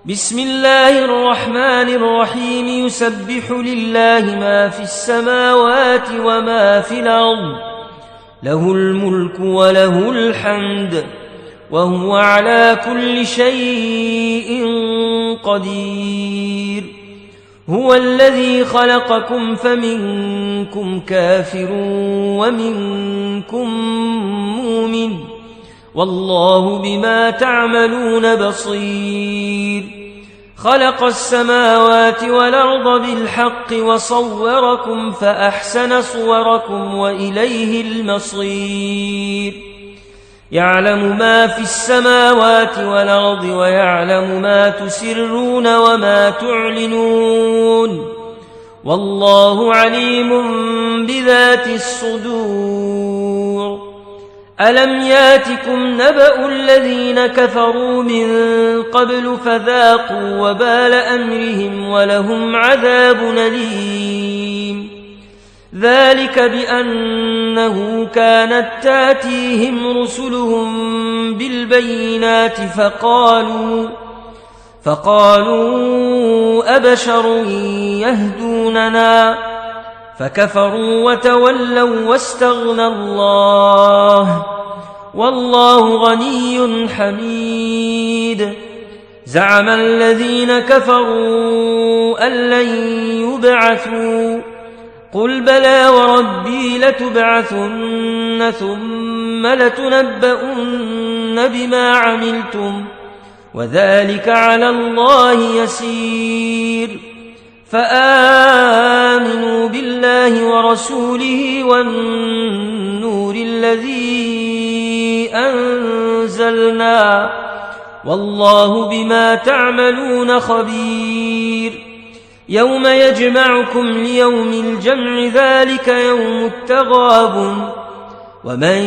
بسم الله الرحمن الرحيم. يسبح لله ما في السماوات وما في الأرض، له الملك وله الحمد، وهو على كل شيء قدير. هو الذي خلقكم فمنكم كافر ومنكم مؤمن، والله بما تعملون بصير. خلق السماوات والأرض بالحق وصوركم فأحسن صوركم وإليه المصير. يعلم ما في السماوات والأرض ويعلم ما تسرون وما تعلنون، والله عليم بذات الصدور. ألم ياتكم نبأ الذين كفروا من قبل فذاقوا وبال أمرهم ولهم عذاب أليم. ذلك بأنه كانت تاتيهم رسلهم بالبينات فقالوا أبشر يهدوننا، فكفروا وتولوا واستغنى الله، والله غني حميد. زعم الذين كفروا أن لن يبعثوا، قل بلى وربي لتبعثن ثم لتنبؤن بما عملتم، وذلك على الله يسير. فآمنوا بالله ورسوله والنور الذي أنزلنا، والله بما تعملون خبير. يوم يجمعكم ليوم الجمع، ذلك يوم التغابن. ومن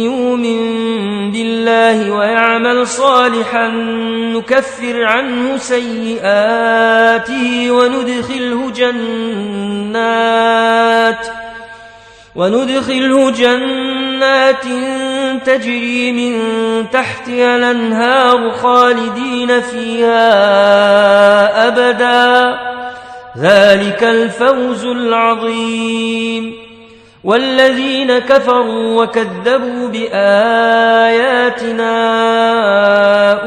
يؤمن بالله ويعمل صالحا نكفر عنه سيئاته وندخله جنات تجري من تحتها الأنهار خالدين فيها أبدا، ذلك الفوز العظيم. والذين كفروا وكذبوا بآياتنا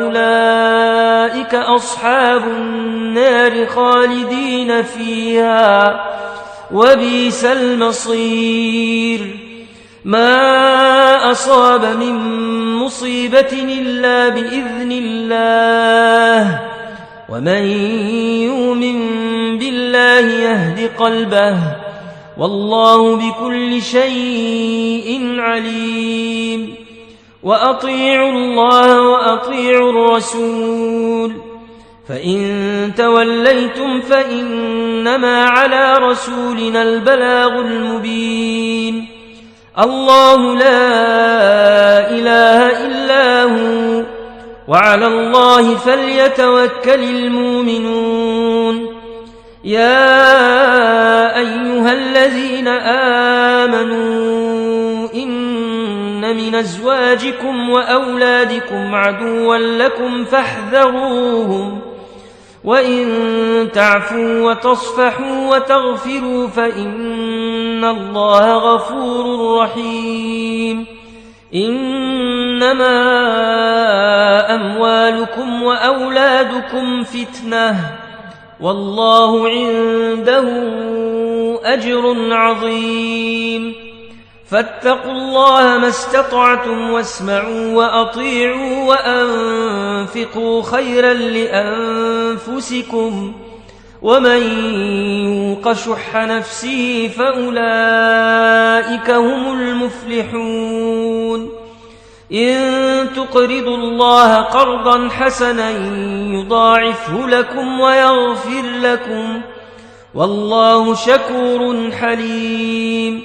أولئك أصحاب النار خالدين فيها، وبئس المصير. ما أصاب من مصيبة إلا بإذن الله، ومن يؤمن بالله يهد قلبه، والله بكل شيء عليم. وأطيعوا الله وأطيعوا الرسول، فإن توليتم فإنما على رسولنا البلاغ المبين. الله لا إله إلا هو، وعلى الله فليتوكل المؤمنون. يا أيها الذين آمنوا إن من أزواجكم وأولادكم عدوا لكم فاحذروهم، وإن تعفوا وتصفحوا وتغفروا فإن الله غفور رحيم. إنما أموالكم وأولادكم فتنة، والله عنده أجر عظيم. فاتقوا الله ما استطعتم واسمعوا وأطيعوا وأنفقوا خيرا لأنفسكم، ومن يوق شح نفسه فأولئك هم المفلحون. إن تقرضوا الله قرضا حسنا يضاعفه لكم ويغفر لكم، والله شكور حليم.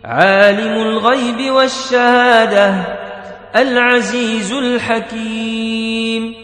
عالم الغيب والشهادة العزيز الحكيم.